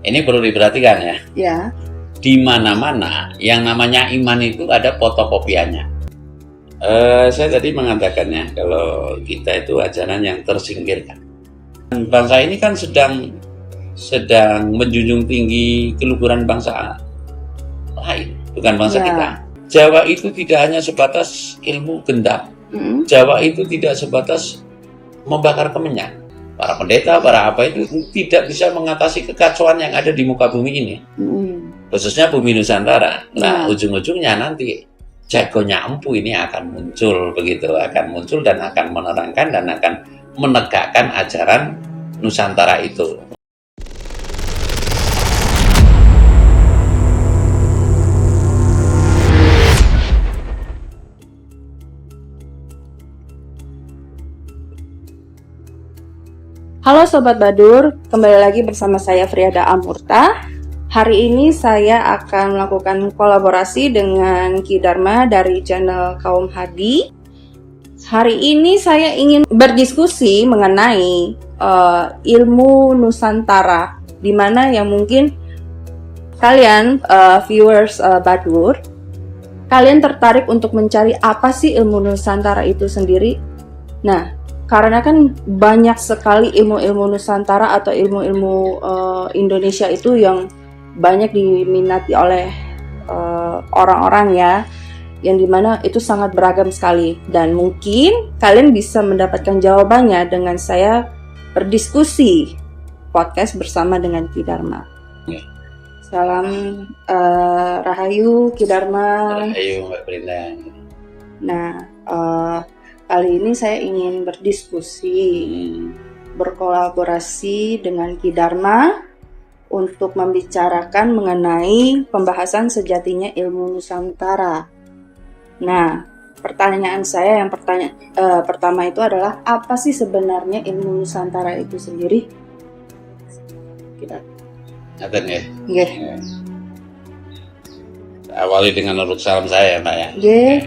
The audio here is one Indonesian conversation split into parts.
Ini perlu diperhatikan ya. Ya. Di mana-mana yang namanya iman itu ada fotokopiannya. Saya tadi mengatakannya kalau kita itu ajaran yang tersingkirkan. Bangsa ini kan sedang menjunjung tinggi keluhuran bangsa lain, bukan bangsa kita. Jawa itu tidak hanya sebatas ilmu gendam. Jawa itu tidak sebatas membakar kemenyan. Para pendeta, para apa itu tidak bisa mengatasi kekacauan yang ada di muka bumi ini. Khususnya bumi Nusantara. Nah, ujung-ujungnya nanti jagonya Empu ini akan muncul begitu, akan muncul dan akan menerangkan dan akan menegakkan ajaran Nusantara itu. Halo Sobat Badur, kembali lagi bersama saya Friada Amurta. Hari ini saya akan melakukan kolaborasi dengan Ki Dharma dari channel Kaum Hadi. Hari ini saya ingin berdiskusi mengenai ilmu Nusantara, di mana yang mungkin kalian viewers Badur, kalian tertarik untuk mencari apa sih ilmu Nusantara itu sendiri. Nah, karena kan banyak sekali ilmu-ilmu Nusantara atau ilmu-ilmu Indonesia itu yang banyak diminati oleh orang-orang ya, yang dimana itu sangat beragam sekali, dan mungkin kalian bisa mendapatkan jawabannya dengan saya berdiskusi podcast bersama dengan Ki Dharma. Salam Rahayu Ki Dharma. Rahayu Mbak Brinda. Nah, kali ini saya ingin berdiskusi, berkolaborasi dengan Ki Dharma untuk membicarakan mengenai pembahasan sejatinya ilmu Nusantara. Nah, pertanyaan saya yang pertama itu adalah, apa sih sebenarnya ilmu Nusantara itu sendiri? Kita ya. Nggih. Awali dengan urut salam saya, Mbak ya. Nggih.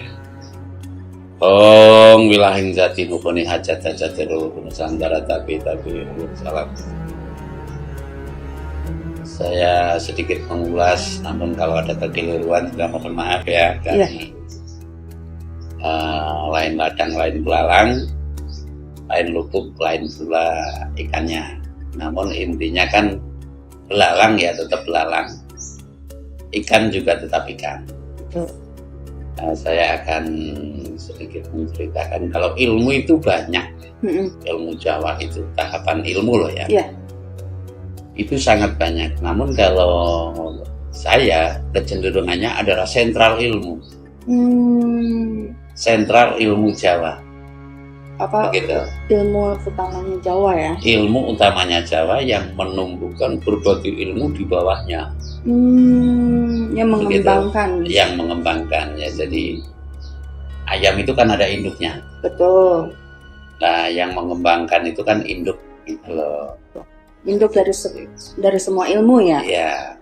Om wilahin jati nukuni hajat hajatiru Nusantara tapi urut salam. Saya sedikit mengulas, namun kalau ada kekeliruan juga mohon maaf ya. Kami lain ladang, lain belalang, lain lubuk, lain pula ikannya. Namun intinya kan belalang ya tetap belalang, ikan juga tetap ikan. Saya akan sedikit menceritakan kalau ilmu itu banyak. Ilmu Jawa itu tahapan ilmu loh ya. Itu sangat banyak. Namun kalau saya kecenderungannya adalah sentral ilmu. Sentral ilmu Jawa. Apa begitu? Ilmu utamanya Jawa ya? Ilmu utamanya Jawa yang menumbuhkan berbagai ilmu di bawahnya. Yang mengembangkan. Begitu? Yang mengembangkan ya. Jadi ayam itu kan ada induknya. Betul. Nah, yang mengembangkan itu kan induk gitu loh. Induk dari semua ilmu ya? Ya.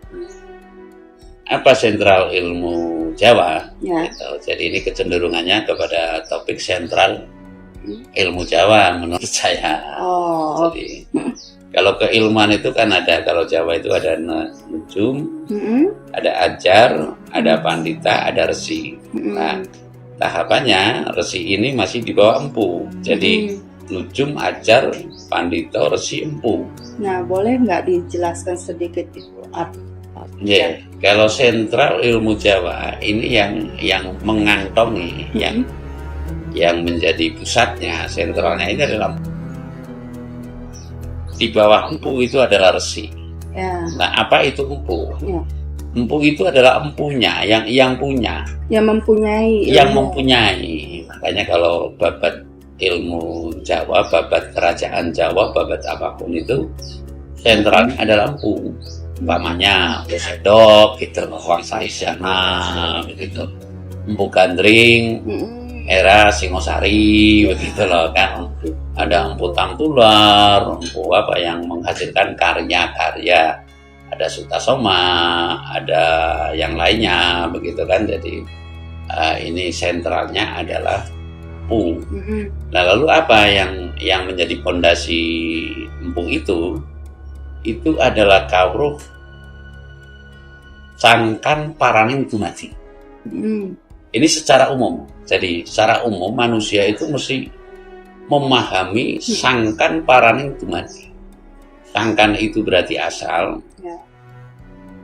Apa sentral ilmu Jawa? Ya. Gitu. Jadi ini kecenderungannya kepada topik sentral ilmu Jawa menurut saya. Jadi kalau keilmuan itu kan ada, kalau Jawa itu ada nujum, ada ajar, ada pandita, ada resi. Nah, tahapannya resi ini masih di bawah empu. Jadi nujum, ajar, pandita, resi, empu. Nah, boleh nggak dijelaskan sedikit itu? Kalau sentral ilmu Jawa ini yang mengantongi, yang menjadi pusatnya, sentralnya ini adalah di bawah empu itu adalah resi. Nah, apa itu empu? Empu itu adalah empunya, yang punya, yang mempunyai. Makanya kalau babat ilmu Jawa, babat kerajaan Jawa, babat apapun itu sentralnya adalah empu. Umpamanya Sedok gitu, Wangsa Isyana begitu, Empu Gandring, era Singosari begitu loh kan. Ada Empu Tamtular, empu apa yang menghasilkan karya-karya, ada Sutasoma, ada yang lainnya begitu kan. Jadi ini sentralnya adalah empu. Nah, lalu apa yang menjadi fondasi empu itu adalah kawruh sangkan paraning dumadi. Ini secara umum. Jadi secara umum manusia itu mesti memahami sangkan paraning dumadi. Sangkan itu berarti asal,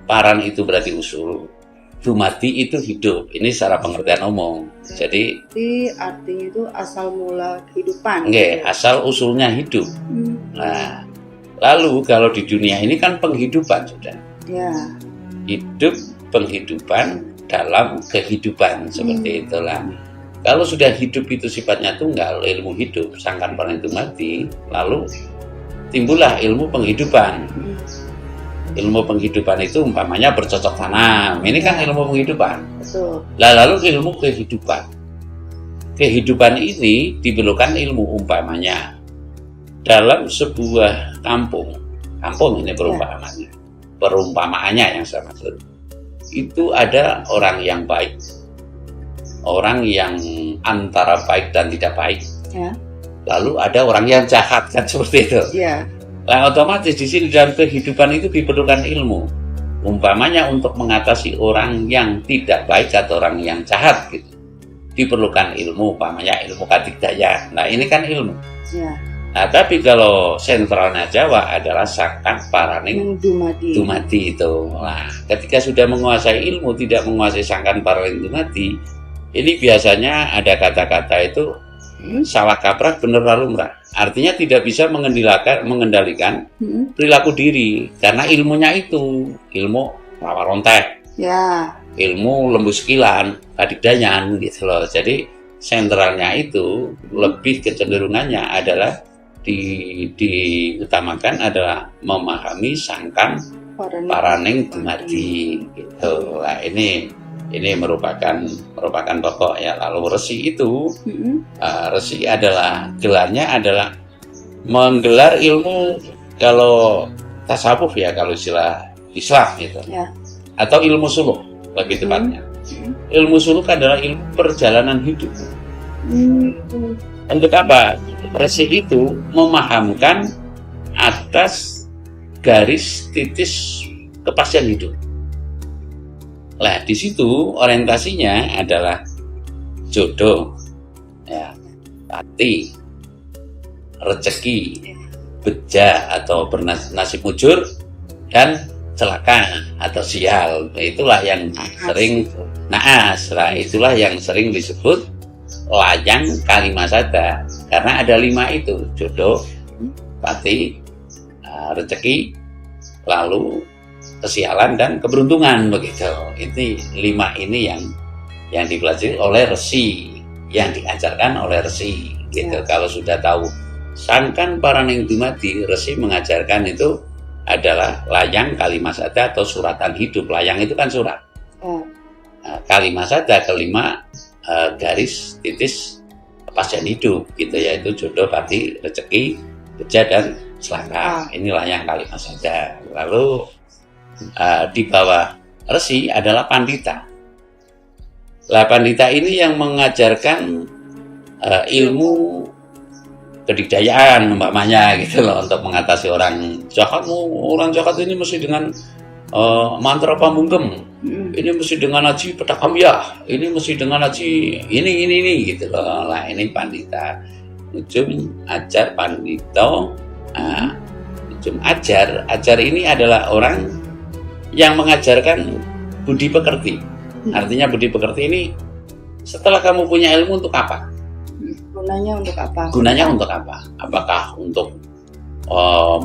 paran itu berarti usul, dumadi itu hidup. Ini secara pengertian umum. Jadi artinya itu asal mula kehidupan. Asal usulnya hidup. Nah, lalu kalau di dunia ini kan penghidupan sudah. Hidup, penghidupan dalam kehidupan seperti itulah. Kalau sudah hidup itu sifatnya tunggal, ilmu hidup, sangkan paraning dumadi, lalu timbullah ilmu penghidupan. Ilmu penghidupan itu umpamanya bercocok tanam. Ini kan ilmu penghidupan. Betul. Lalu ilmu kehidupan. Kehidupan ini diperlukan ilmu umpamanya dalam sebuah kampung. Kampung ini perumpamaannya. Perumpamaannya yang saya maksud. Itu ada orang yang baik. Orang yang antara baik dan tidak baik. Lalu ada orang yang jahat, kan seperti itu. Nah, otomatis di sini dalam kehidupan itu diperlukan ilmu. Umpamanya untuk mengatasi orang yang tidak baik atau orang yang jahat gitu. Diperlukan ilmu, umpamanya ilmu kadigdaya. Nah, ini kan ilmu. Nah, tapi kalau sentralnya Jawa adalah sangkan paraning dumadi itu. Nah, ketika sudah menguasai ilmu, tidak menguasai sangkan paraning dumadi, ini biasanya ada kata-kata itu salah kaprah bener lalu lumrah. Artinya tidak bisa mengendalikan perilaku diri karena ilmunya itu ilmu rawa rontek, ilmu lembu sekilan, kadigdayan gitu loh. Jadi sentralnya itu lebih kecenderungannya adalah diutamakan adalah memahami sangkan paraning dumadi gitu. Nah, ini merupakan pokok ya. Lalu resi itu resi adalah gelarnya adalah menggelar ilmu, kalau tasawuf ya, kalau istilah Islam gitu, atau ilmu suluk lebih tepatnya. Ilmu suluk adalah ilmu perjalanan hidup. Untuk apa? Resi itu memahamkan atas garis titis kepastian hidup. Nah, di situ orientasinya adalah jodoh, pati, rezeki, beja atau bernasib mujur, dan celaka atau sial. Itulah yang sering naas. Nah, itulah yang sering disebut layang kalimasada. Karena ada 5 itu, jodoh, pati, rezeki, lalu kesialan dan keberuntungan begitu. Ini 5 ini yang dipelajari oleh resi, yang diajarkan oleh resi gitu. Kalau sudah tahu sangkan paraning dumadi, resi mengajarkan itu adalah layang kalimasada atau suratan hidup. Layang itu kan surat. Kalimasada kelima garis titis kepastian hidup gitu, yaitu jodoh, pati, rezeki, beja dan celaka. Ini layang kalimasada. Lalu di bawah resi adalah pandita. Lah, pandita ini yang mengajarkan ilmu kedigdayaan umpamanya gitu loh, untuk mengatasi orang jahat. Orang jahat ini mesti dengan mantra pamungkem, ini mesti dengan haji petakamiah, ini mesti dengan haji ini gitu loh. Nah, ini pandita. Ujung ajar pandito. Ujung ajar ini adalah orang yang mengajarkan budi pekerti. Artinya budi pekerti ini, setelah kamu punya ilmu, untuk apa? Gunanya untuk apa? Gunanya untuk apa? Apakah untuk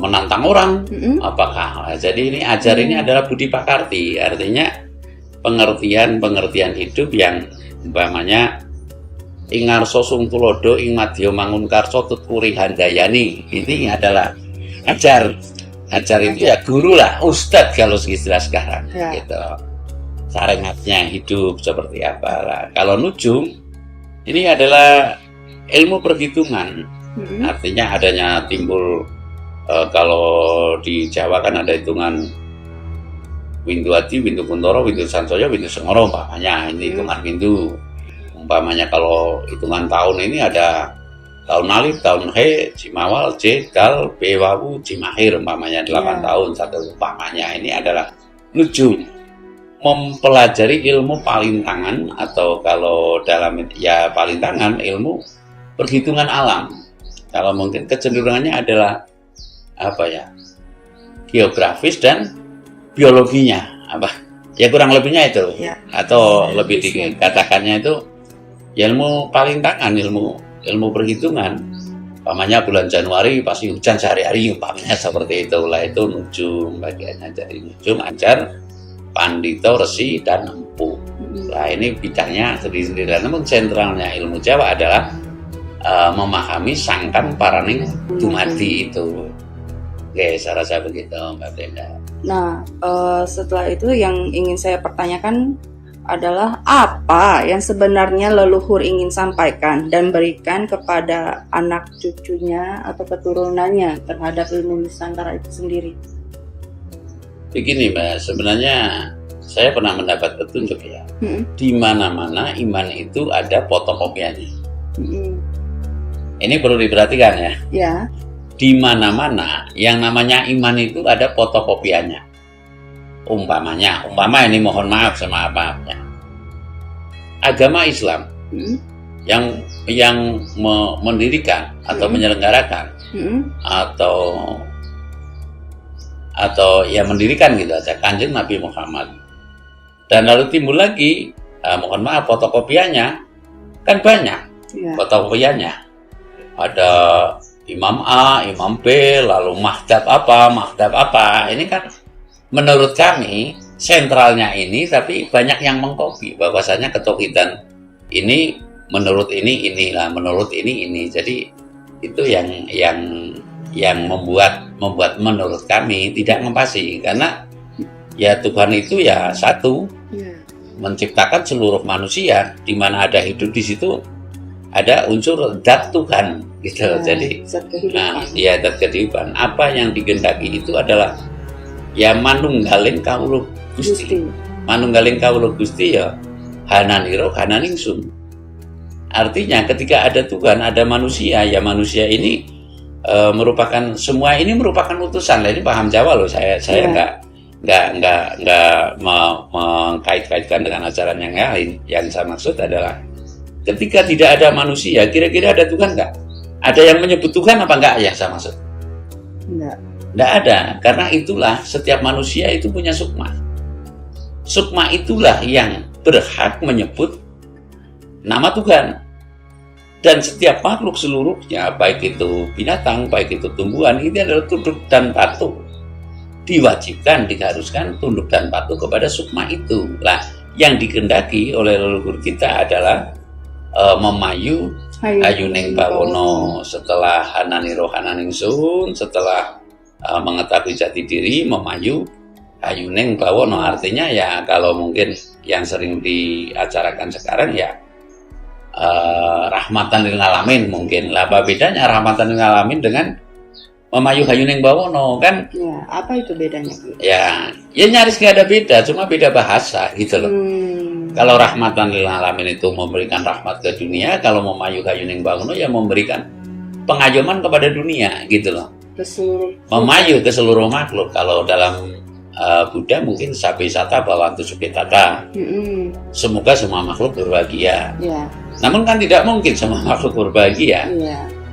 menantang orang? Apakah? Jadi ini ajar ini adalah budi pakarti. Artinya pengertian hidup yang umpamanya ingarso sung tulodo ing madya mangun karso tuturi handayani. Ini adalah ajar. Ajar itu ya guru lah, ustadz kalau istilah sekarang gitu. Sarengatnya hidup seperti apa lah. Kalau nujum ini adalah ilmu perhitungan. Artinya adanya timbul kalau di Jawa kan ada hitungan Windu Adi, Windu Kuntoro, Windu Sansoyo, Windu Sengoro umpamanya. Ini hitungan Windu. Umpamanya kalau hitungan tahun ini ada tahun alif, tahun he, cimawal, c, dal, b, wawu, cimahir umpamanya 8 tahun satu umpamanya. Ini adalah nujum. mempelajari ilmu palintangan, atau kalau dalam ya palintangan ilmu perhitungan alam. Kalau mungkin kecenderungannya adalah apa ya, geografis dan biologinya, apa ya, kurang lebihnya itu Ya. atau lebih dikatakannya itu ilmu palintangan, ilmu perhitungan. Umpamanya bulan Januari pasti hujan sehari-hari, umpamanya seperti itulah. Itu nujum, bagiannya dari nujum, anjar, pandito, resi, dan empu. Nah, ini bidangnya sendiri-sendiri. Namun sentralnya ilmu Jawa adalah memahami sangkan paraning dumadi itu. Oke, saya rasa begitu, Mbak Brenda. Nah, setelah itu yang ingin saya pertanyakan adalah apa yang sebenarnya leluhur ingin sampaikan dan berikan kepada anak cucunya atau keturunannya terhadap ilmu Nusantara itu sendiri. Begini, Mbak, sebenarnya saya pernah mendapat petunjuk ya. Di mana-mana iman itu ada fotokopiannya. Ini perlu diperhatikan ya. Ya. Di mana-mana yang namanya iman itu ada fotokopiannya. Umpama ini mohon maaf sama apa-apa. Agama Islam yang mendirikan atau menyelenggarakan atau ya mendirikan gitu aja, Kanjeng Nabi Muhammad. Dan lalu timbul lagi, mohon maaf, fotokopiannya kan banyak. Fotokopiannya ada Imam A, Imam B, lalu Mahdab apa. Ini kan menurut kami sentralnya ini, tapi banyak yang mengkopi. Bahwasanya ketauhidan ini menurut inilah, menurut ini. Jadi itu yang membuat menurut kami tidak ngepasi, karena ya Tuhan itu ya satu, menciptakan seluruh manusia, di mana ada hidup di situ ada unsur zat Tuhan gitu. Jadi zat kehidupan. Apa yang digendaki itu adalah ya manunggaling kawula Gusti. Manunggaling kawula Gusti ya hananiro hananingsun. Artinya ketika ada Tuhan, ada manusia, ya manusia ini merupakan, semua ini merupakan utusan. Ini paham Jawa loh, saya nggak mengkait-kaitkan dengan ajaran yang lain. Yang saya maksud adalah ketika tidak ada manusia, kira-kira ada Tuhan nggak? Ada yang menyebut Tuhan apa enggak ya saya maksud? Nggak ada, karena itulah setiap manusia itu punya sukma. Sukma itulah yang berhak menyebut nama Tuhan. Dan setiap makhluk seluruhnya, baik itu binatang, baik itu tumbuhan, ini adalah tunduk dan patuh. Diwajibkan, diharuskan tunduk dan patuh kepada sukma itu. Nah, yang dikehendaki oleh leluhur kita adalah memayu ayuning bawono. Setelah hananiro hananingsun, setelah mengetahui jati diri, memayu ayuning bawono. Artinya ya kalau mungkin yang sering diacarakan sekarang ya rahmatan lil alamin mungkin. Lah apa bedanya rahmatan lil alamin dengan memayu hayuning bawono kan? Ya, apa itu bedanya? Ya nyaris gak ada beda, cuma beda bahasa gitu loh. Kalau rahmatan lil alamin itu memberikan rahmat ke dunia, kalau memayu hayuning bawono ya memberikan pengayoman kepada dunia gitu loh. Memayu ke seluruh makhluk. Kalau dalam Buddha mungkin sabesata bawantu suketata. Semoga semua makhluk berbahagia. Namun kan tidak mungkin semua makhluk berbahagia.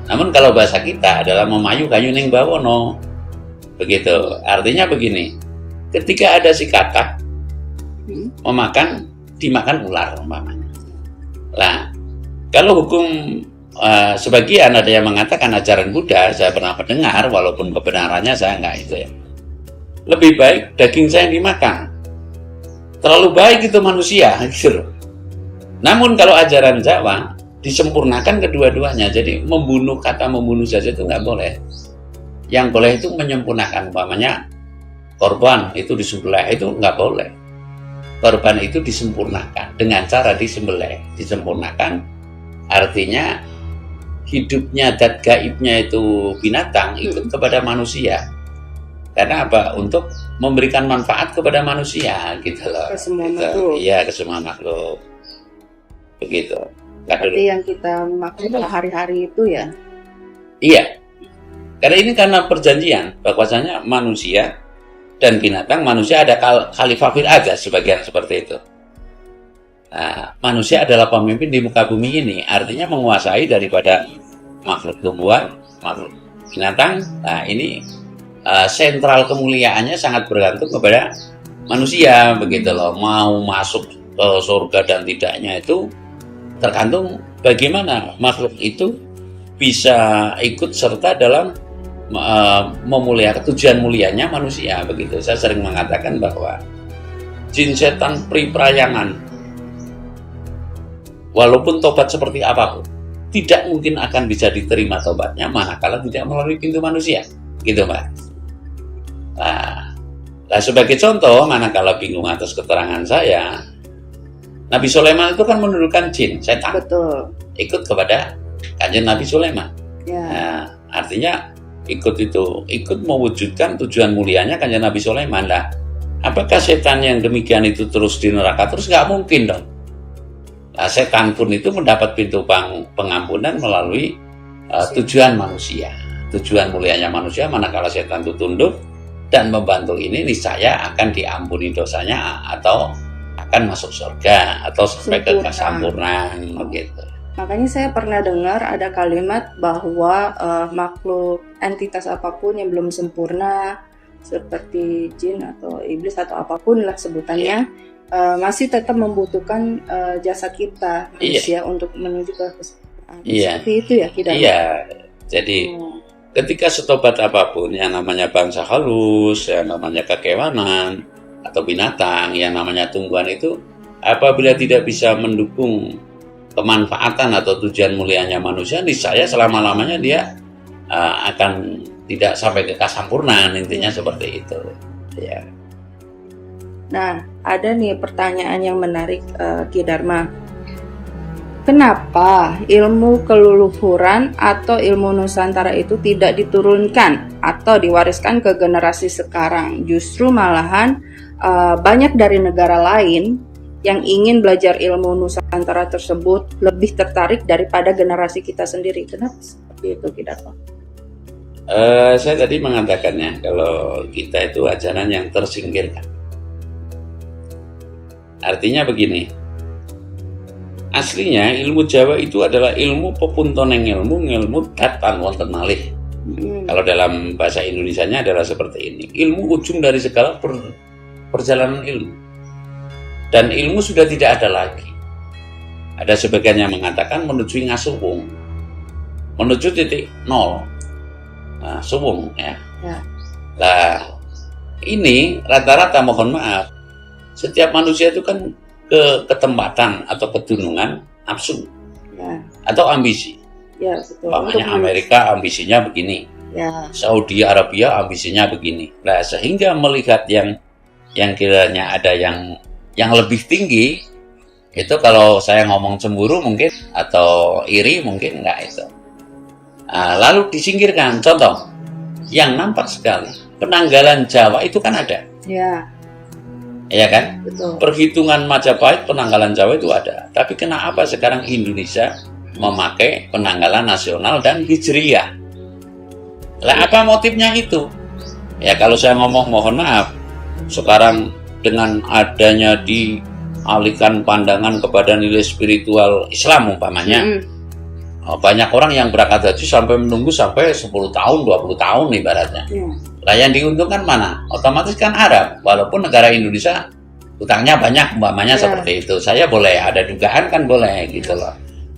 Namun kalau bahasa kita adalah memayu kayuning bawono. Begitu. Artinya begini. Ketika ada si katak dimakan ular umpamanya. Nah, kalau hukum sebagian ada yang mengatakan ajaran Buddha, saya pernah mendengar walaupun kebenarannya saya enggak itu ya. Lebih baik daging saya yang dimakan. Terlalu baik itu manusia gitu. Namun kalau ajaran Jawa disempurnakan kedua-duanya. Jadi kata membunuh saja itu nggak boleh. Yang boleh itu menyempurnakan. Umpamanya korban itu disembelih, itu nggak boleh. Korban itu disempurnakan dengan cara disembelih. Disempurnakan artinya hidupnya dan gaibnya itu binatang ikut kepada manusia. Karena apa? Untuk memberikan manfaat kepada manusia gitu loh. Ke semua makhluk. Iya, ke semua makhluk. Begitu. Berarti yang kita makan hari-hari itu ya? Iya. Karena ini karena perjanjian bahwasanya manusia dan binatang, manusia ada khalifah fil ard, sebagian seperti itu. Nah, manusia adalah pemimpin di muka bumi ini, artinya menguasai daripada makhluk tumbuhan, makhluk binatang. Nah, ini sentral kemuliaannya sangat bergantung kepada manusia, begitu loh. Mau masuk ke surga dan tidaknya itu tergantung bagaimana makhluk itu bisa ikut serta dalam memuliakan tujuan mulianya manusia, begitu. Saya sering mengatakan bahwa jin setan pri-prayangan walaupun tobat seperti apapun tidak mungkin akan bisa diterima tobatnya manakala tidak melalui pintu manusia, gitu Mbak. Nah, sebagai contoh, manakala bingung atas keterangan saya, Nabi Sulaiman itu kan menundukkan jin setan. Betul. Ikut kepada kanjeng Nabi Sulaiman. Ya. Nah, artinya ikut mewujudkan tujuan mulianya kanjeng Nabi Sulaiman. Lah, apakah setan yang demikian itu terus di neraka? Terus nggak mungkin dong. Nah, setan pun itu mendapat pintu pengampunan melalui tujuan manusia. Tujuan mulianya manusia, manakala setan itu tunduk dan membantu ini, niscaya akan diampuni dosanya atau akan masuk surga atau sampai ke kesempurnaan, begitu. Makanya saya pernah dengar ada kalimat bahwa makhluk entitas apapun yang belum sempurna seperti jin atau iblis atau apapun lah sebutannya, masih tetap membutuhkan jasa kita manusia untuk menuju ke kesempurnaan. Seperti itu ya, Ki Dharma? Iya. Jadi ketika setobat apapun, yang namanya bangsa halus, yang namanya kekewanan atau binatang, yang namanya tumbuhan itu, apabila tidak bisa mendukung kemanfaatan atau tujuan mulianya manusia, niscaya selama-lamanya dia akan tidak sampai ke kesempurnaan, intinya seperti itu. Ya. Nah, ada nih pertanyaan yang menarik, Ki Dharma. Kenapa ilmu keluluhuran atau ilmu Nusantara itu tidak diturunkan atau diwariskan ke generasi sekarang? Justru malahan banyak dari negara lain yang ingin belajar ilmu Nusantara tersebut lebih tertarik daripada generasi kita sendiri. Kenapa seperti itu, Ki Dharma? Saya tadi mengatakannya, kalau kita itu ajaran yang tersingkirkan. Artinya begini, aslinya ilmu Jawa itu adalah ilmu pepuntoneng ilmu datan wonten malih. Kalau dalam bahasa Indonesianya adalah seperti ini, ilmu ujung dari segala perjalanan ilmu. Dan ilmu sudah tidak ada lagi. Ada sebagian yang mengatakan menuju ngasuwung, menuju titik nol. Nah, suwung ya. Nah, ini rata-rata, mohon maaf, setiap manusia itu kan ke ketempatan atau kedunungan nafsu atau ambisi. Ya, betul. Makanya Amerika ambisinya begini, Saudi Arabia ambisinya begini. Nah, sehingga melihat yang kiranya ada yang lebih tinggi, itu kalau saya ngomong cemburu mungkin atau iri mungkin enggak itu. Nah, lalu disingkirkan. Contoh yang nampak sekali, penanggalan Jawa itu kan ada. Iya kan? Betul. Perhitungan Majapahit, penanggalan Jawa itu ada. Tapi kenapa sekarang Indonesia memakai penanggalan nasional dan hijriyah? Lah, apa motifnya itu? Ya, kalau saya ngomong, mohon maaf, sekarang dengan adanya dialihkan pandangan kepada nilai spiritual Islam umpamanya, banyak orang yang berangkat haji sampai menunggu sampai 10 tahun, 20 tahun ibaratnya. Lah, yang diuntungkan mana? Otomatis kan Arab, walaupun negara Indonesia utangnya banyak, umpamanya seperti itu. Saya boleh ada dugaan, kan boleh gitu loh.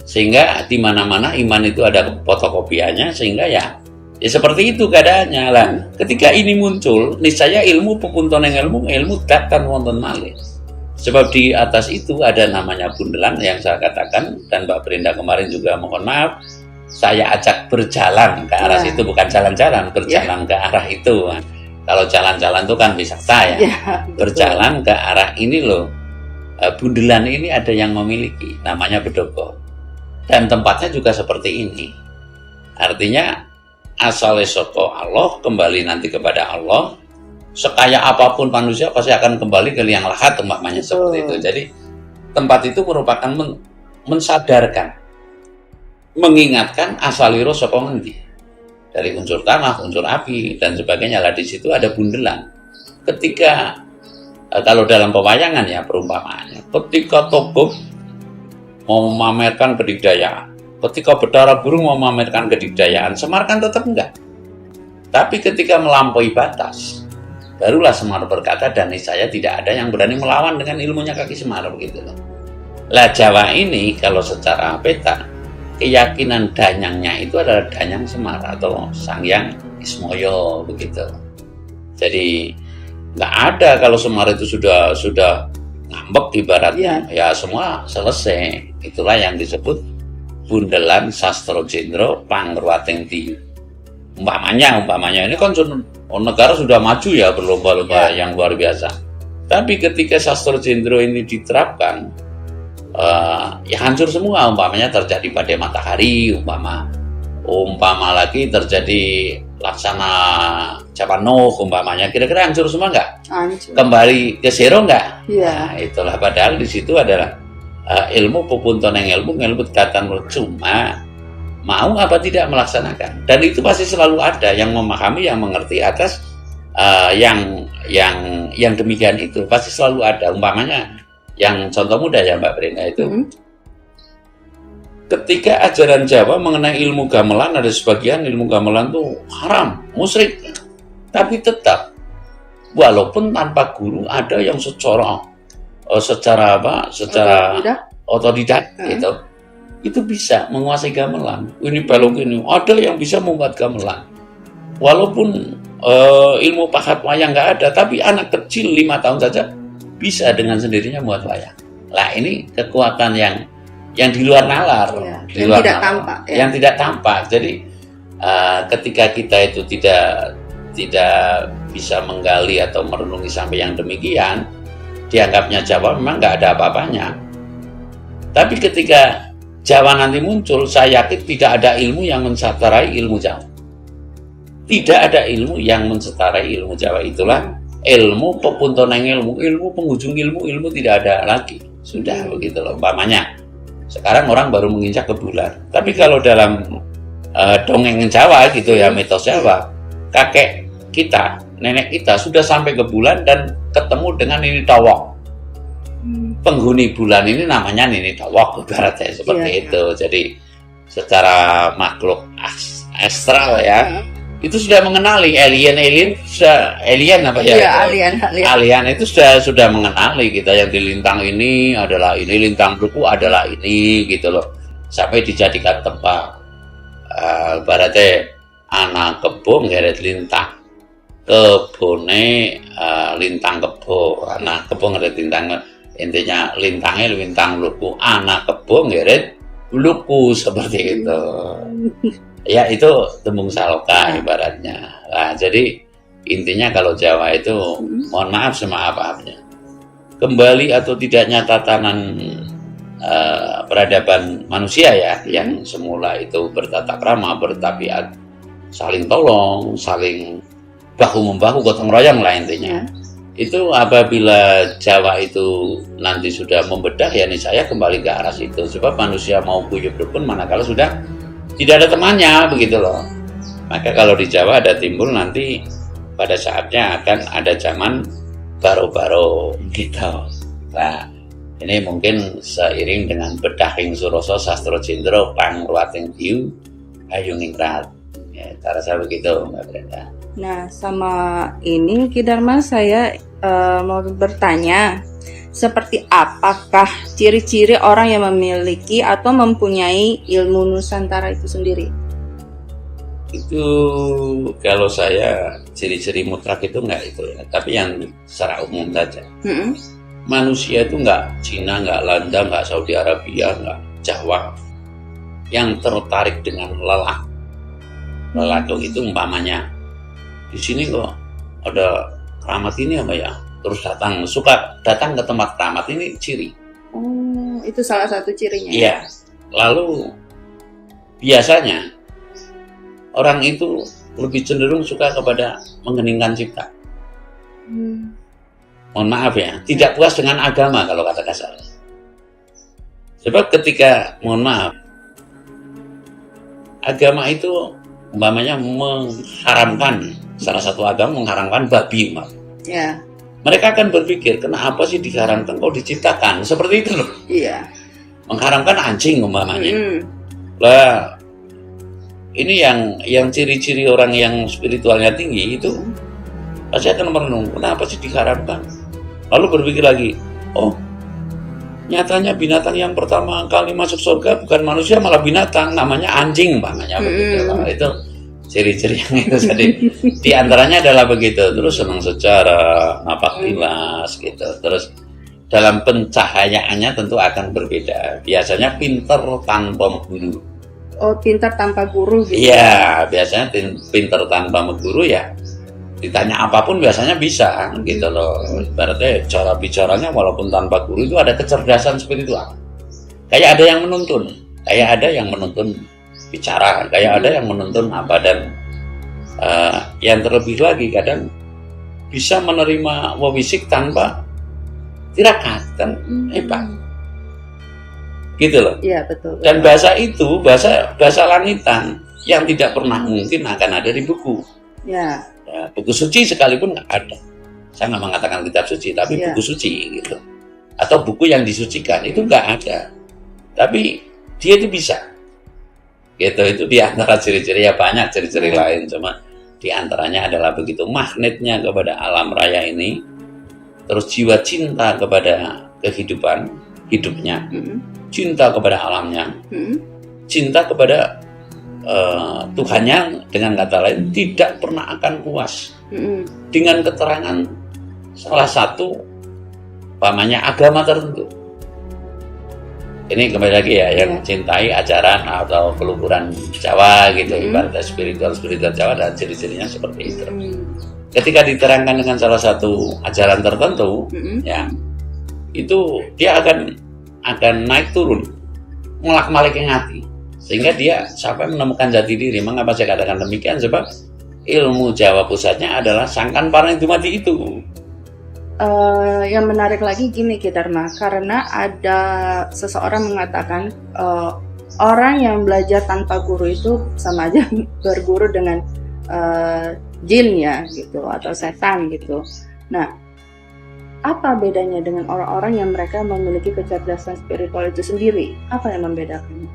Sehingga di mana-mana iman itu ada fotokopiannya, sehingga ya seperti itu keadaannya lah. Ketika ini muncul, niscaya ilmu pepuntoneng ilmu datan wonten malih. Sebab di atas itu ada namanya bundelan yang saya katakan, dan Mbak Brenda kemarin juga mohon maaf, saya ajak berjalan ke arah situ, bukan jalan-jalan, berjalan ke arah itu. Kalau jalan-jalan itu kan wisata ya. Berjalan ke arah ini loh. Bundelan ini ada yang memiliki, namanya Bedoko. Dan tempatnya juga seperti ini. Artinya asal soko Allah, kembali nanti kepada Allah. Sekaya apapun manusia pasti akan kembali ke liang lahat, umpamanya seperti itu. Jadi tempat itu merupakan mensadarkan, mengingatkan asaliro saka ngendi, dari unsur tanah, unsur api dan sebagainya. Lah, di situ ada bundelan. ketika kalau dalam pewayangan ya perumpamaannya, ketika Togog mau memamerkan kedikdayaan, ketika Betara Burung mau memamerkan kedikdayaan, Semar kan tetap enggak. Tapi ketika melampaui batas, barulah Semar berkata, dan saya tidak ada yang berani melawan dengan ilmunya Kaki Semar, begitu loh. Lah Jawa ini kalau secara peta, keyakinan danyangnya itu adalah Danyang Semar atau Sanghyang Ismoyo, begitu. Jadi nggak ada kalau Semar itu sudah ngambek ibaratnya, ya semua selesai. Itulah yang disebut bundelan sastro jendro pangruating diyu. Umpamanya ini kan negara sudah maju ya, berlomba-lomba yang luar biasa. Tapi ketika sastro jendro ini diterapkan, ya hancur semua. Umpamanya terjadi badai matahari, umpama lagi terjadi laksana Jawa Nuh, umpamanya, kira-kira hancur semua nggak? Hancur. Kembali ke zero nggak? Iya. Nah, itulah, padahal di situ adalah ilmu pepuntoneng ilmu katan cuma mau apa tidak melaksanakan, dan itu pasti selalu ada yang memahami, yang mengerti atas yang demikian itu pasti selalu ada. Umpamanya yang contoh mudah ya Mbak Brenda itu, ketika ajaran Jawa mengenai ilmu gamelan, ada sebagian ilmu gamelan itu haram, musyrik, tapi tetap walaupun tanpa guru ada yang secara otodidak gitu, itu bisa menguasai gamelan. Ini peluk ini, ada yang bisa membuat gamelan walaupun ilmu pahat wayang nggak ada, tapi anak kecil 5 tahun saja bisa dengan sendirinya membuat wayang. Lah ini kekuatan yang di luar nalar, yang tidak tampak. Yang tidak tampak. Jadi ketika kita itu tidak bisa menggali atau merenungi sampai yang demikian, dianggapnya Jawa memang nggak ada apa-apanya. Tapi ketika Jawa nanti muncul, saya yakin tidak ada ilmu yang menseterai ilmu Jawa. Tidak ada ilmu yang menseterai ilmu Jawa. Itulah ilmu pepuntoneng ilmu penghujung ilmu tidak ada lagi. Sudah begitu loh. Umpamanya sekarang orang baru menginjak ke bulan. Tapi kalau dalam dongeng Jawa gitu ya, mitos Jawa, kakek kita, nenek kita sudah sampai ke bulan dan ketemu dengan Nini Tawok. Penghuni bulan ini namanya Nini Tawok, ibaratnya seperti itu. Jadi secara makhluk astral ya, itu sudah mengenali alien itu sudah mengenali kita, yang di lintang ini adalah ini, lintang Luku adalah ini gitu loh, sampai dijadikan tempat ibaratnya anak kebo ngeret lintang kebone, lintang kebo, anak kebo ngeret lintang, intinya lintangnya lintang Luku, anak kebo ngeret Luku, seperti itu. Ya itu tembung saloka ibaratnya. Nah, jadi intinya kalau Jawa itu mohon maaf semaaf-maafnya, kembali atau tidaknya tatanan peradaban manusia ya, yang semula itu bertata krama, bertabiat saling tolong, saling bahu-membahu, gotong royong lah intinya. Itu apabila Jawa itu nanti sudah membedah, ya nih saya kembali ke arah situ. Sebab manusia mau guyub rukun manakala sudah tidak ada temannya, begitu loh. Maka kalau di Jawa ada timbul nanti pada saatnya akan ada zaman baro-baro gitu. Nah, ini mungkin seiring dengan bedahing suroso sastro jendro pangruating diyu ayu ningrat. Ya, cara saya begitu Mbak Brenda. Nah, sama ini Ki Dharma saya mau bertanya, seperti apakah ciri-ciri orang yang memiliki atau mempunyai ilmu Nusantara itu sendiri? Itu kalau saya ciri-ciri mutlak itu enggak itu ya, tapi yang secara umum saja. Manusia itu enggak Cina, enggak Landa, enggak Saudi Arabia, enggak Jawa yang tertarik dengan lelaki itu. Umpamanya di sini kok ada keramat ini apa ya, terus suka datang ke tempat keramat, ini ciri. Oh, itu salah satu cirinya. Iya. Lalu biasanya orang itu lebih cenderung suka kepada mengheningkan cipta. Mohon maaf ya, tidak puas dengan agama kalau kata kasar. Sebab ketika, mohon maaf, agama itu umpamanya mengharamkan, salah satu agama mengharamkan babi, Ya. Mereka akan berpikir, kenapa sih diharamkan kok diciptakan? Seperti itu loh. Iya. Mengharamkan anjing umpamanya. Mm-mm. Lah, ini yang ciri-ciri orang yang spiritualnya tinggi itu pasti akan merenung, kenapa sih diharamkan? Lalu berpikir lagi, oh nyatanya binatang yang pertama kali masuk surga bukan manusia malah binatang, namanya anjing umpamanya begitu. Itu ciri-ciri yang itu tadi. Di antaranya adalah begitu. Terus senang sejarah, napak tilas gitu. Terus dalam pencahayaannya tentu akan berbeda. Biasanya pinter tanpa guru. Oh, pintar tanpa guru gitu. Iya, biasanya pinter tanpa guru ya. Ditanya apapun biasanya bisa gitu loh. Ibaratnya cara bicaranya walaupun tanpa guru itu ada kecerdasan spiritual. Kayak ada yang menuntun, kayak ada yang menuntun bicara, kayak ada yang menuntun apa, dan yang terlebih lagi kadang bisa menerima wawisik tanpa tirakat, kan hebat gitu loh. Iya, betul. Dan bahasa itu bahasa langitan yang tidak pernah mungkin akan ada di buku. Ya. Ya, buku suci sekalipun nggak ada. Saya nggak mengatakan kitab suci, tapi Ya. buku suci gitu, atau buku yang disucikan itu nggak ada. Tapi dia itu bisa. Gitu, itu di antara ciri-ciri, ya banyak ciri-ciri lain, cuma di antaranya adalah begitu, magnetnya kepada alam raya ini, terus jiwa cinta kepada kehidupan hidupnya, cinta kepada alamnya, cinta kepada Tuhannya, dengan kata lain tidak pernah akan puas dengan keterangan salah satu umpamanya agama tertentu. Ini kembali lagi ya, yang cintai ajaran atau peluhuran Jawa gitu, ibaratnya spiritual Jawa, dan ciri-cirinya seperti itu. Ketika diterangkan dengan salah satu ajaran tertentu, ya itu dia akan naik turun, ngolak-ngalikin hati, sehingga dia sampai menemukan jati diri. Mengapa saya katakan demikian? Sebab ilmu Jawa pusatnya adalah Sangkan Parangtumati itu. Yang menarik lagi gini Ki Dharma, karena ada seseorang mengatakan orang yang belajar tanpa guru itu sama aja berguru dengan jin ya gitu, atau setan gitu. Nah, apa bedanya dengan orang-orang yang mereka memiliki kecerdasan spiritual itu sendiri? Apa yang membedakan?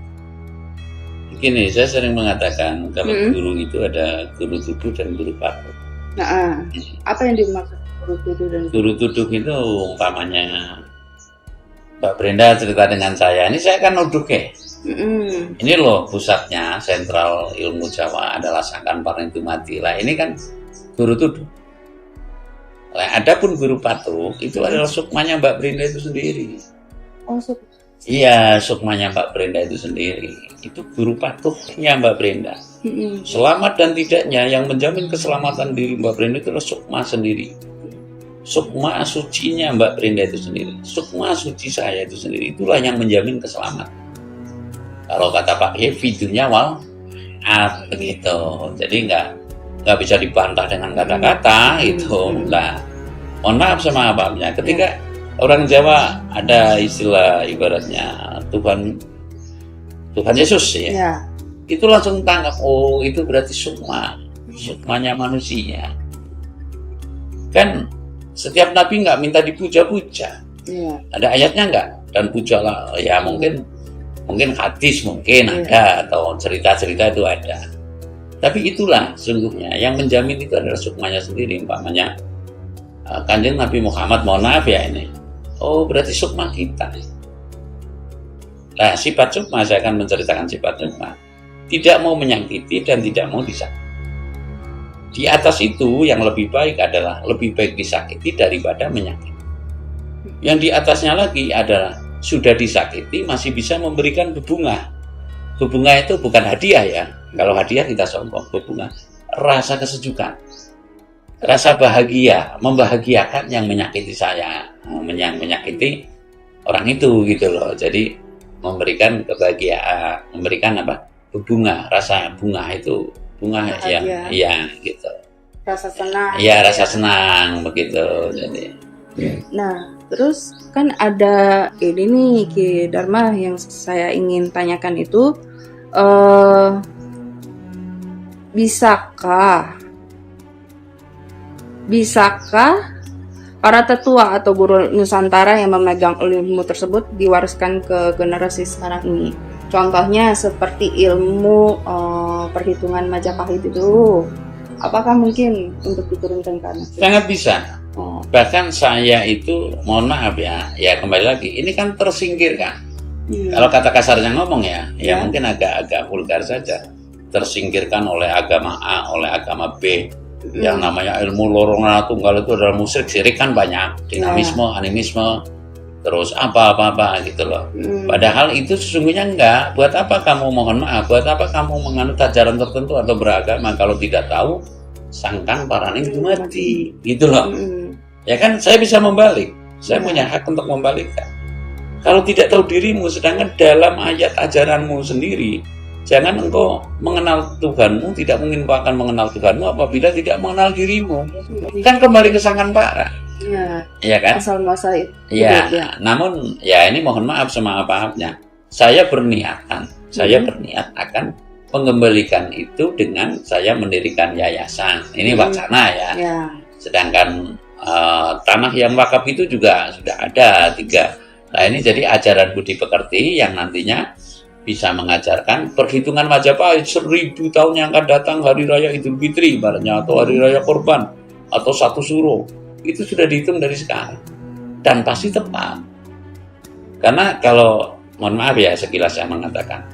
Gini, saya sering mengatakan kalau guru itu ada guru tuduh dan guru patuh. Nah, apa yang dimaksud guru tuduh dan guru tuduh itu umpamanya Mbak Brenda cerita dengan saya, ini saya kan nuduh ya. Ini loh pusatnya sentral ilmu Jawa adalah Sangkan Parangtumati. Lah ini kan guru tuduh. Lah adapun guru patuh itu adalah sukmanya Mbak Brenda itu sendiri. Oh, iya, sukmanya Mbak Brenda itu sendiri. Itu guru patuhnya Mbak Brenda. Selamat dan tidaknya yang menjamin keselamatan diri Mbak Brenda itu adalah sukma sendiri. Sukma sucinya Mbak Brenda itu sendiri, sukma suci saya itu sendiri, itulah yang menjamin keselamatan. Kalau kata Pak Ye, fidunya wal begitu. Jadi nggak bisa dibantah dengan kata-kata itu. Nah, mohon maaf sama abangnya. Ketika orang Jawa ada istilah ibaratnya Tuhan Yesus ya. Itu langsung tangkap, oh itu berarti sukmanya manusia. Kan setiap nabi nggak minta dipuja-puja. Ada ayatnya nggak? Dan pujalah, ya mungkin hadis mungkin ada, atau cerita-cerita itu ada. Tapi itulah sungguhnya yang menjamin itu adalah sukmanya sendiri. Umpamanya Kanjeng Nabi Muhammad, mohon maaf ya ini, oh berarti sukma kita. Nah, sifat sukma, saya akan menceritakan sifat sukma. Tidak mau menyakiti dan tidak mau disakiti. Di atas itu yang lebih baik adalah lebih baik disakiti daripada menyakiti. Yang di atasnya lagi adalah sudah disakiti masih bisa memberikan bebunga. Bebunga itu bukan hadiah ya. Kalau hadiah kita sombong. Bebunga rasa kesejukan, rasa bahagia, membahagiakan yang menyakiti saya, yang menyakiti orang itu gitu loh. Jadi memberikan kebahagiaan, memberikan apa? Bebunga, rasa bunga itu. Bunga yang iya gitu. Rasa senang. Iya, rasa senang begitu. Jadi. Nah, terus kan ada ini nih Ki Dharma yang saya ingin tanyakan itu, bisakah para tetua atau guru Nusantara yang memegang ilmu tersebut diwariskan ke generasi sekarang ini. Contohnya seperti ilmu perhitungan Majapahit itu, apakah mungkin untuk diturunkan ke anak? Sangat bisa. Bahkan saya itu, mohon maaf ya kembali lagi, ini kan tersingkirkan. Kalau kata kasarnya ngomong ya mungkin agak vulgar saja. Tersingkirkan oleh agama A, oleh agama B. Yang namanya ilmu lorong tunggal itu adalah musyrik, syirik kan banyak, dinamisme, animisme, terus apa gitu loh. Padahal itu sesungguhnya enggak. Buat apa kamu, mohon maaf, buat apa kamu menganut ajaran tertentu atau beragama kalau tidak tahu sangkan paraning mati, gitu loh. Ya kan, saya bisa membalik, saya punya hak untuk membalikkan. Kalau tidak tahu dirimu, sedangkan dalam ayat ajaranmu sendiri, jangan engkau mengenal Tuhanmu, tidak mungkin engkau akan mengenal Tuhanmu apabila tidak mengenal dirimu. Kan kembali ke sangkan para. Ya kan? Asal muasal itu. Ya, namun ya ini mohon maaf semaaf-maafnya. Saya berniat akan mengembalikan itu dengan saya mendirikan yayasan. Ini wacana ya. Sedangkan tanah yang wakaf itu juga sudah ada 3. Nah ini jadi ajaran budi pekerti yang nantinya bisa mengajarkan perhitungan Majapahit 1000 tahun yang akan datang, hari raya Idul Fitri ibaratnya, atau hari raya Korban, atau 1 Suro. Itu sudah dihitung dari sekarang. Dan pasti tepat. Karena kalau, mohon maaf ya sekilas saya mengatakan,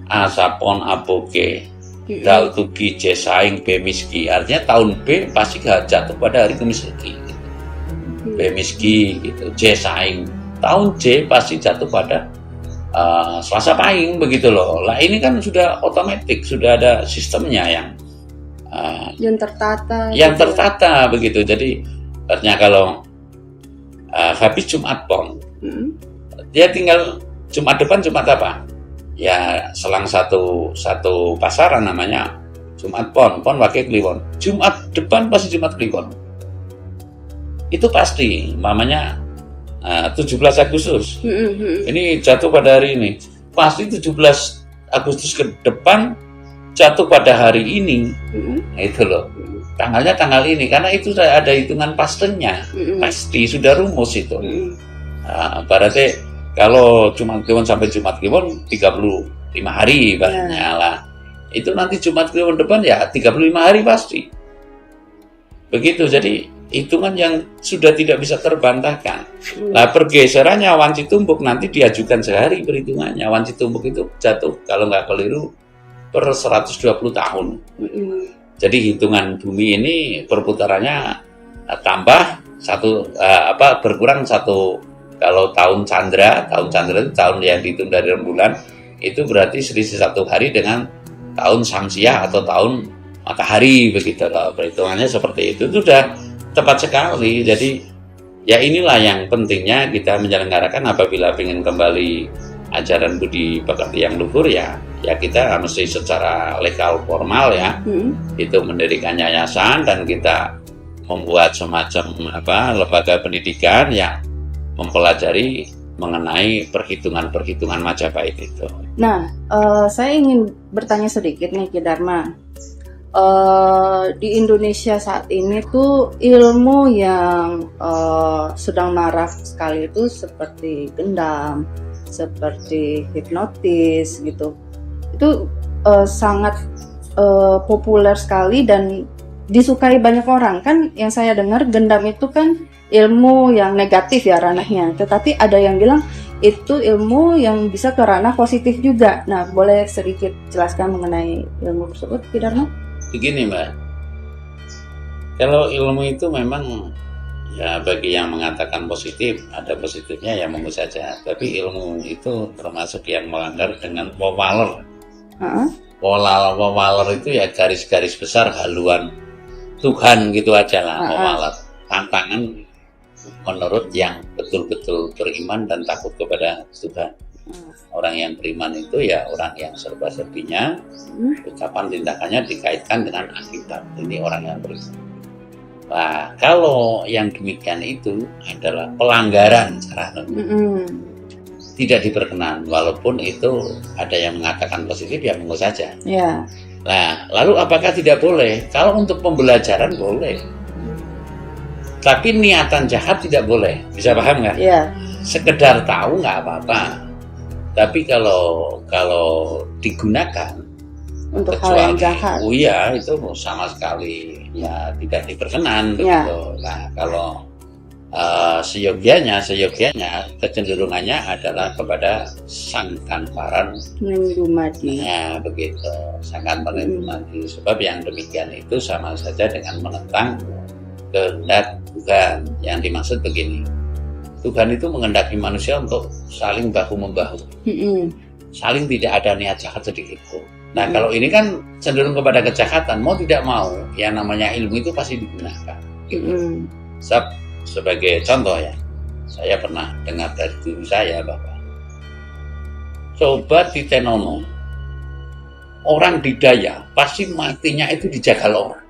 Asapon Aboge, Dal Tugi Jesaing B Miski, artinya tahun B pasti jatuh pada hari Kamis Legi. B Miski gitu, Jesaing. Tahun J pasti jatuh pada Selasa Pahing begitu loh. Lah ini kan sudah otomatis, sudah ada sistemnya yang tertata begitu. Jadi artinya kalau habis Jumat Pon, dia tinggal Jumat depan Jumat apa? Ya selang satu pasaran namanya Jumat Pon pakai Kliwon. Jumat depan pasti Jumat Kliwon. Itu pasti, namanya 17 Agustus. Ini jatuh pada hari ini. Pasti 17 Agustus ke depan jatuh pada hari ini. Nah, itu loh. Tanggalnya tanggal ini karena itu sudah ada hitungan pastinya. Pasti sudah rumus itu. Berarti kalau Jumat Kliwon sampai Jumat Kliwon 35 hari ibaratnya lah. Itu nanti Jumat Kliwon depan ya 35 hari pasti. Begitu, jadi hitungan yang sudah tidak bisa terbantahkan. Nah, pergeserannya Wanci Tumbuk nanti diajukan sehari perhitungannya. Wanci Tumbuk itu jatuh kalau nggak keliru per 120 tahun. Jadi hitungan bumi ini perputarannya tambah berkurang 1. Kalau tahun Chandra itu tahun yang dihitung dari rembulan, itu berarti selisih 1 hari dengan tahun Samsiah atau tahun matahari begitu loh. Perhitungannya seperti itu sudah tepat sekali. Jadi ya inilah yang pentingnya kita menyelenggarakan apabila ingin kembali ajaran budi pekerti yang luhur ya kita mesti secara legal formal itu mendirikan yayasan dan kita membuat semacam lembaga pendidikan yang mempelajari mengenai perhitungan Majapahit itu. Nah, saya ingin bertanya sedikit nih Ki Dharma. Di Indonesia saat ini tuh ilmu yang sedang marak sekali itu seperti gendam, seperti hipnotis gitu. Itu sangat populer sekali dan disukai banyak orang. Kan yang saya dengar gendam itu kan ilmu yang negatif ya ranahnya, tetapi ada yang bilang itu ilmu yang bisa ke ranah positif juga. Nah, boleh sedikit jelaskan mengenai ilmu tersebut, Ki Dharma? Begini Mbak, kalau ilmu itu memang ya bagi yang mengatakan positif, ada positifnya ya monggo saja. Tapi ilmu itu termasuk yang melanggar dengan wawaler. Wawaler itu ya garis-garis besar haluan Tuhan gitu aja lah. Wawaler, tantangan menurut yang betul-betul beriman dan takut kepada Tuhan. Orang yang beriman itu ya orang yang serba-serbinya ucapan tindakannya dikaitkan dengan akibat. Ini orang yang beriman. Nah, kalau yang demikian itu adalah pelanggaran secara tidak diperkenan, walaupun itu ada yang mengatakan positif ya monggo saja. Nah, lalu apakah tidak boleh? Kalau untuk pembelajaran boleh. Tapi niatan jahat tidak boleh. Bisa paham nggak? Iya. Sekedar tahu nggak apa-apa. Tapi kalau digunakan Untuk hal yang jahat. oh iya, itu sama sekali ya tidak diperkenan begitu. Nah, kalau seyogianya kecenderungannya adalah kepada sangkan paran Dumadi. ya begitu, sangkan paran dumadi. Sebab yang demikian itu sama saja dengan menentang kehendak Tuhan. Yang dimaksud begini, Tuhan itu menghendaki manusia untuk saling bahu membahu, saling tidak ada niat jahat sedikit pun. Nah, kalau ini kan cenderung kepada kejahatan, mau tidak mau, yang namanya ilmu itu pasti digunakan. Gitu. Sebagai contoh ya, saya pernah dengar dari guru saya bahwa coba ditenono, orang didaya pasti matinya itu dijagal orang.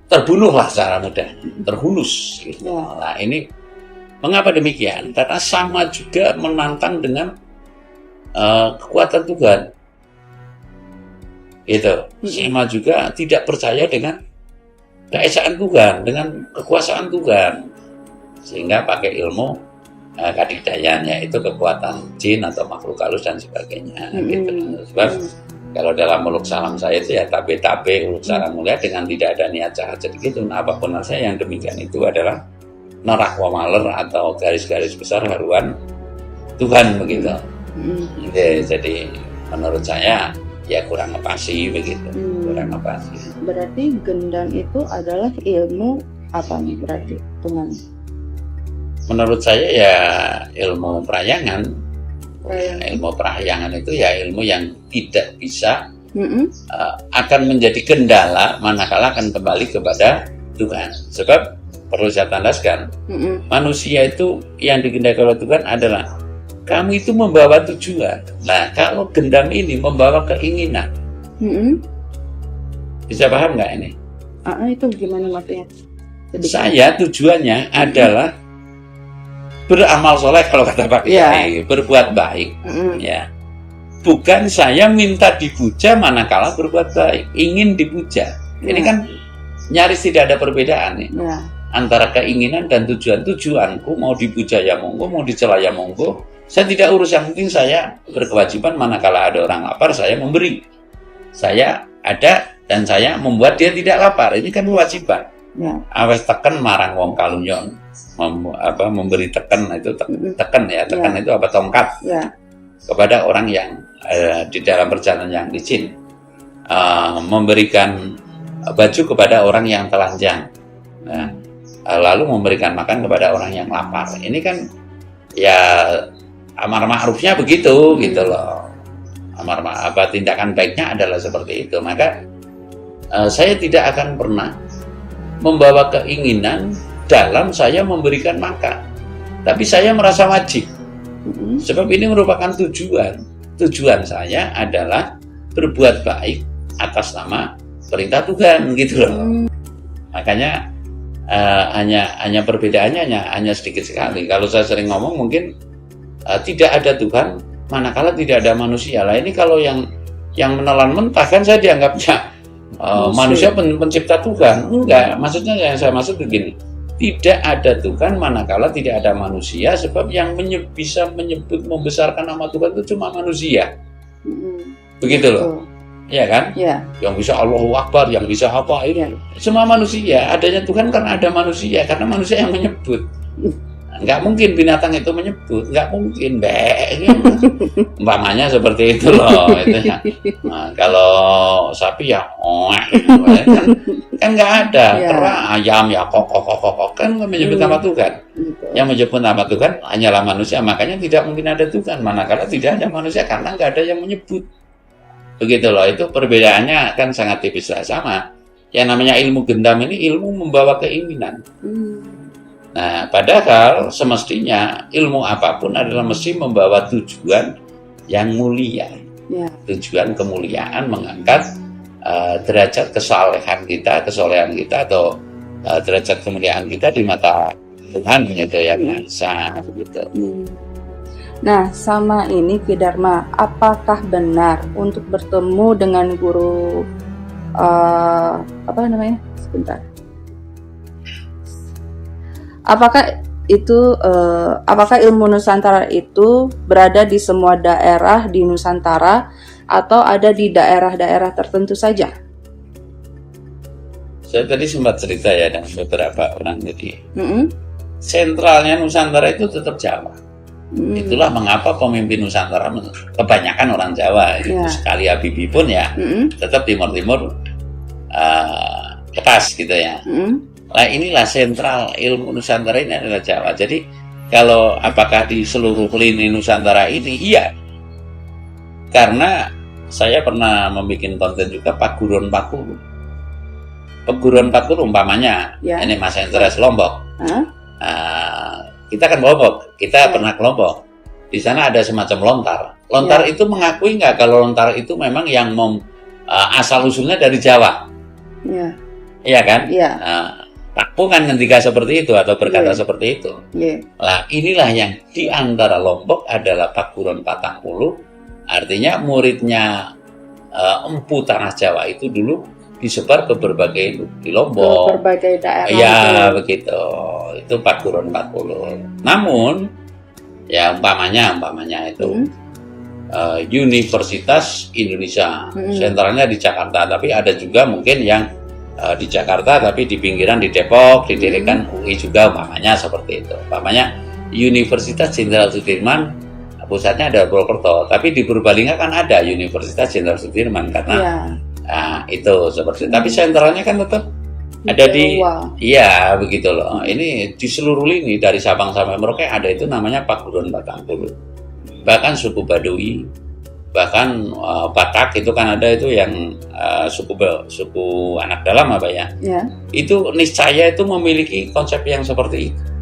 Terbunuhlah secara mudah, terhunus. Gitu. Nah, ini mengapa demikian? Karena sama juga menantang dengan kekuatan Tuhan. Gitu. Sama juga tidak percaya dengan keesaan Tuhan, dengan kekuasaan Tuhan. Sehingga pakai ilmu kadidayan, yaitu kekuatan jin atau makhluk halus dan sebagainya. Gitu. Sebab kalau dalam muluk salam saya itu ya tabe-tabe muluk salam mulia dengan tidak ada niat jahat sedikit pun. Apapun saya yang demikian itu adalah nerak wamaler atau garis-garis besar haruan Tuhan begitu. Jadi menurut saya ya kurang ngepasi begitu, kurang ngepasi. Berarti gendam itu adalah ilmu apa nih berarti dengan? Menurut saya ya ilmu perayangan. Ilmu perayangan itu ya ilmu yang tidak bisa akan menjadi kendala manakala akan kembali kepada Tuhan. Sebab perlu saya tandaskan, manusia itu yang dikehendaki oleh Tuhan adalah kamu itu membawa tujuan. Nah, kalau gendam ini membawa keinginan, bisa paham nggak ini? Itu gimana maksudnya? Saya tujuannya adalah beramal soleh, kalau kata Pak Kiai, berbuat baik. Ya, bukan saya minta dipuja manakala berbuat baik, ingin dipuja. Ini kan nyaris tidak ada perbedaan nih antara keinginan dan tujuan. Tujuanku mau dipuja ya monggo, mau dicela ya monggo. Saya tidak urus, yang penting saya berkewajiban manakala ada orang lapar saya memberi. Saya ada dan saya membuat dia tidak lapar. Ini kan kewajiban. Awes teken marang wong kalunyon, memberi teken itu teken ya, teken itu apa, tongkat kepada orang yang di dalam perjalanan yang licin, memberikan baju kepada orang yang telanjang, lalu memberikan makan kepada orang yang lapar. Ini kan ya amar ma'rufnya begitu gitu loh. Tindakan baiknya adalah seperti itu. Maka saya tidak akan pernah membawa keinginan dalam saya memberikan makan, tapi saya merasa wajib. Sebab ini merupakan tujuan saya adalah berbuat baik atas nama perintah Tuhan gitu loh. Makanya hanya perbedaannya hanya sedikit sekali. Kalau saya sering ngomong mungkin tidak ada Tuhan manakala tidak ada manusia. Lah ini kalau yang menelan mentah kan saya dianggapnya manusia pencipta Tuhan. Enggak, maksudnya yang saya maksud begini, tidak ada Tuhan manakala tidak ada manusia, sebab yang bisa menyebut membesarkan nama Tuhan itu cuma manusia. Begitu loh. Iya kan? Yang bisa Allahu Akbar, yang bisa apa itu semua manusia. Adanya Tuhan karena ada manusia, karena manusia yang menyebut. Nggak mungkin binatang itu menyebut, nggak mungkin, umpamanya seperti itu loh. Itu ya. Nah, kalau sapi ya kan nggak ada. Ayam ya kok kan nggak menyebut nama Tuhan. Yang menyebut nama Tuhan hanyalah manusia, makanya tidak mungkin ada Tuhan manakala tidak ada manusia, karena nggak ada yang menyebut. Begitu loh, itu perbedaannya kan sangat tipis lah. Sama yang namanya ilmu gendam ini ilmu membawa keinginan. Nah, padahal semestinya ilmu apapun adalah mesti membawa tujuan yang mulia. Tujuan kemuliaan, mengangkat derajat kesolehan kita atau derajat kemuliaan kita di mata Tuhan gitu ya, biasa gitu. Nah, sama ini Ki Dharma, apakah benar untuk bertemu dengan guru apakah ilmu Nusantara itu berada di semua daerah di Nusantara atau ada di daerah-daerah tertentu saja? Saya tadi sempat cerita ya dengan beberapa orang, jadi Mm-mm. sentralnya Nusantara itu tetap Jawa. Itulah mengapa pemimpin Nusantara kebanyakan orang Jawa. Itu Ya. sekali Habibie pun ya Mm-mm. tetap Timur-Timur lepas gitu ya. Mm-mm. Nah inilah sentral ilmu Nusantara ini adalah Jawa. Jadi kalau apakah di seluruh lini Nusantara ini? Iya. Karena saya pernah membuat konten juga Paguron Pakulu. Peguruan Pakulu umpamanya, Ya. ini Mas Enteres Lombok. Hah? Kita kan Lombok, Ya. kita pernah ke Lombok. Di sana ada semacam lontar. Lontar Ya. itu mengakui nggak kalau lontar itu memang yang asal usulnya dari Jawa, Ya. iya kan? Iya. Pakku kan ngendika seperti itu atau berkata Iya. seperti itu. Iya. Nah inilah yang di antara Lombok adalah Paguron Patangpuluh. Artinya muridnya Empu Tanah Jawa itu dulu disebar ke berbagai di Ke Lombok. berbagai daerah. Ya itu. begitu, itu Paguron Pakulu. Namun ya umpamanya itu Universitas Indonesia, sentralnya di Jakarta, tapi ada juga mungkin yang di Jakarta tapi di pinggiran di Depok didirikan UI juga umpamanya seperti itu. Umpamanya Universitas Jenderal Sudirman pusatnya ada Purwokerto, tapi di Purbalingga kan ada Universitas Jenderal Sudirman karena Iya. itu seperti itu. Tapi sentralnya kan tetap ada di Jawa. iya begitu loh. Ini di seluruh lini dari Sabang sampai Merauke ada itu namanya Paguron Patangpuluh. Bahkan suku Baduy, bahkan Batak itu kan ada itu yang suku anak dalam apa ya? Ya. Itu niscaya itu memiliki konsep yang seperti itu.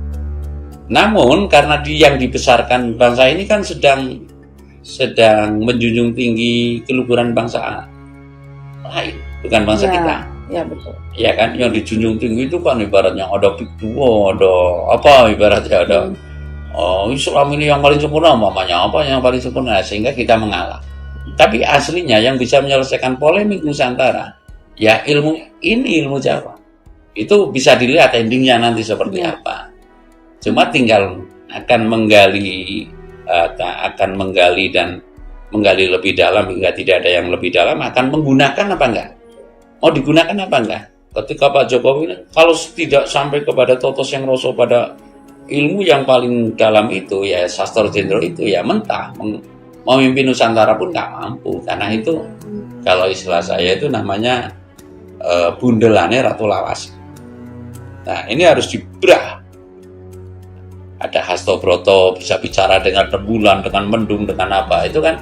Namun karena yang dibesarkan bangsa ini kan sedang menjunjung tinggi keluhuran bangsa lain, bukan bangsa Ya. kita. Ya betul. Ya kan, yang dijunjung tinggi itu kan ibaratnya ada pikduo, ada apa ibaratnya ada Islam ini yang paling sempurna, mamanya apa yang paling sempurna, sehingga kita mengalah. Tapi aslinya yang bisa menyelesaikan polemik Nusantara, ya ilmu Jawa. Itu bisa dilihat endingnya nanti seperti apa. Cuma tinggal akan menggali dan menggali lebih dalam hingga tidak ada yang lebih dalam, akan menggunakan apa enggak? Mau digunakan apa enggak? Ketika Pak Jokowi kalau tidak sampai kepada totos yang roso pada ilmu yang paling dalam itu ya sastra jenderal itu ya mentah memimpin Nusantara pun nggak mampu, karena itu kalau istilah saya itu namanya bundelane Ratu Lawas. Nah ini harus dibrah. Ada Hasto Broto bisa bicara dengan rembulan, dengan mendung, dengan apa itu kan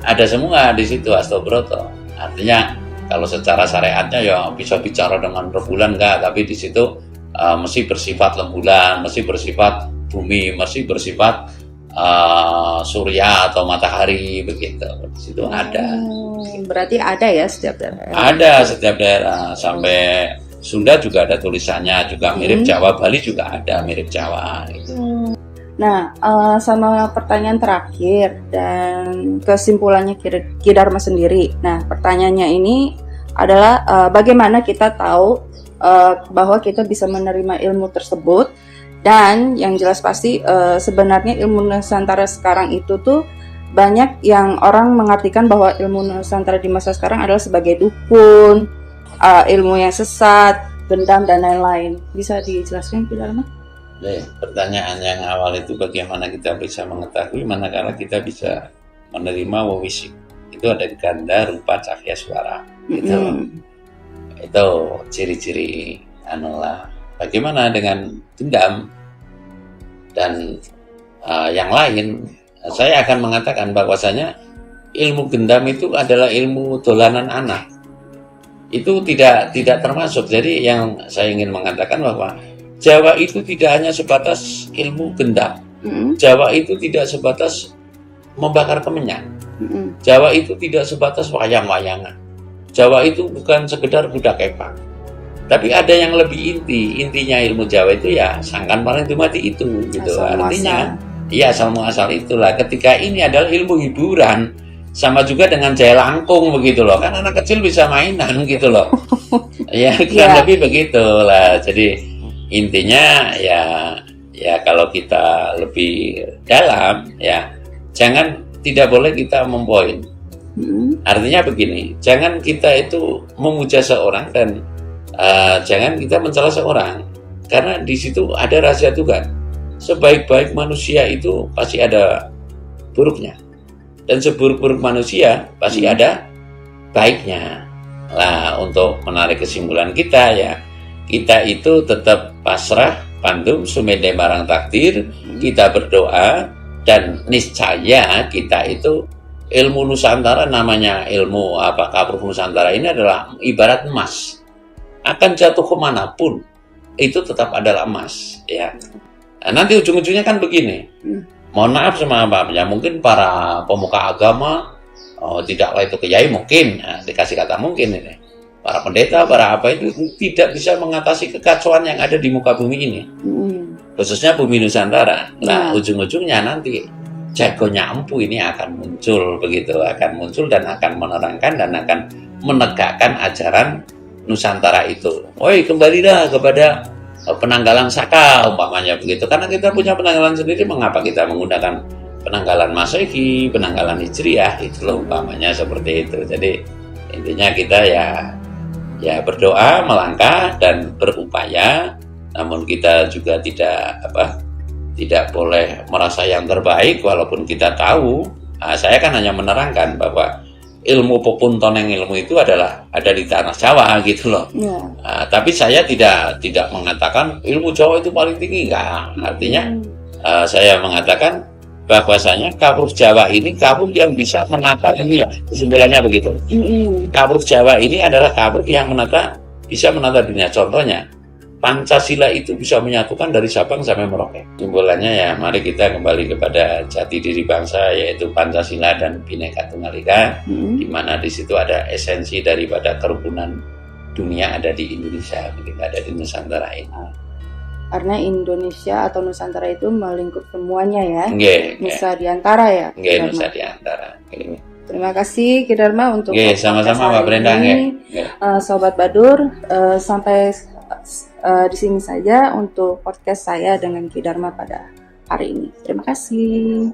ada semua di situ Hasto Broto. Artinya kalau secara syariatnya ya bisa bicara dengan rembulan enggak, tapi di situ mesti bersifat rembulan, mesti bersifat bumi, mesti bersifat surya atau matahari begitu. Di situ ada. Berarti ada ya setiap daerah. Ada setiap daerah, sampai Sunda juga ada tulisannya, juga mirip Jawa, Bali juga ada mirip Jawa. Gitu. Nah, sama pertanyaan terakhir dan kesimpulannya Ki Dharma sendiri. Nah, pertanyaannya ini adalah bagaimana kita tahu bahwa kita bisa menerima ilmu tersebut, dan yang jelas pasti sebenarnya ilmu Nusantara sekarang itu tuh banyak yang orang mengartikan bahwa ilmu Nusantara di masa sekarang adalah sebagai dukun, ilmu yang sesat, gendam dan lain-lain. Bisa dijelaskan Ki Dharma? Pertanyaan yang awal itu bagaimana kita bisa mengetahui manakala kita bisa menerima wawisik. Itu ada ganda, rupa, cahaya, suara. Gitu. Itu ciri-ciri bagaimana dengan gendam dan yang lain. Saya akan mengatakan bahwasanya ilmu gendam itu adalah ilmu dolanan anak. Itu tidak termasuk. Jadi yang saya ingin mengatakan bahwa Jawa itu tidak hanya sebatas ilmu gendam. Jawa itu tidak sebatas membakar kemenyan. Jawa itu tidak sebatas wayang-wayangan. Jawa itu bukan sekedar budak kepak. Tapi ada yang lebih inti. Intinya ilmu Jawa itu ya sangkan paling mati itu gitu. Artinya iya asal muasal itulah. Ketika ini adalah ilmu hiburan, sama juga dengan jaya langkung begitu loh. Kan anak kecil bisa mainan gitu loh. Ya kurang lebih begitu lah. Jadi intinya ya kalau kita lebih dalam ya, tidak boleh kita mempoin. Artinya begini, jangan kita itu memuja seorang dan jangan kita mencela seorang, karena di situ ada rahasia Tuhan. Sebaik-baik manusia itu pasti ada buruknya, dan seburuk-buruk manusia pasti ada baiknya. Nah, untuk menarik kesimpulan kita ya, kita itu tetap pasrah, pandum, sumede marang takdir, kita berdoa, dan niscaya kita itu ilmu Nusantara, namanya ilmu Kapruh Nusantara ini adalah ibarat emas, akan jatuh kemanapun itu tetap adalah emas ya. Nah, nanti ujung-ujungnya kan begini, mohon maaf sama ya, mungkin para pemuka agama, tidaklah itu kiai mungkin, dikasih kata mungkin ini, para pendeta, para apa itu tidak bisa mengatasi kekacauan yang ada di muka bumi ini, khususnya bumi Nusantara. Nah, ujung-ujungnya nanti jagonya empu ini akan muncul, begitu, akan muncul dan akan menerangkan dan akan menegakkan ajaran Nusantara itu. Woi, kembalilah kepada penanggalan Saka umpamanya begitu, karena kita punya penanggalan sendiri. Mengapa kita menggunakan penanggalan Masehi, penanggalan Hijriah, itu loh umpamanya seperti itu. Jadi intinya kita ya berdoa, melangkah dan berupaya, namun kita juga tidak boleh merasa yang terbaik, walaupun kita tahu. Saya kan hanya menerangkan bahwa ilmu pepuntoneng ilmu itu ada di tanah Jawa gitu loh. Tapi saya tidak mengatakan ilmu Jawa itu paling tinggi, enggak. Artinya saya mengatakan bahwasanya Kapruh Jawa ini kapruh yang bisa menata dunia. Kesimpulannya begitu. Kapruh Jawa ini adalah kapruh yang bisa menata dunia. Contohnya Pancasila itu bisa menyatukan dari Sabang sampai Merauke. Simpulannya ya, mari kita kembali kepada jati diri bangsa, yaitu Pancasila dan Bhinneka Tunggal Ika, di mana di situ ada esensi daripada kerukunan dunia ada di Indonesia, begitu, ada di Nusantara ini. Karena Indonesia atau Nusantara itu melingkup semuanya ya. Nusa Diantara ya. Nusa Diantara. Terima kasih Ki Dharma untuk sama-sama Mbak Brenda. Sobat Badur, sampai di sini saja untuk podcast saya dengan Ki Dharma pada hari ini. Terima kasih.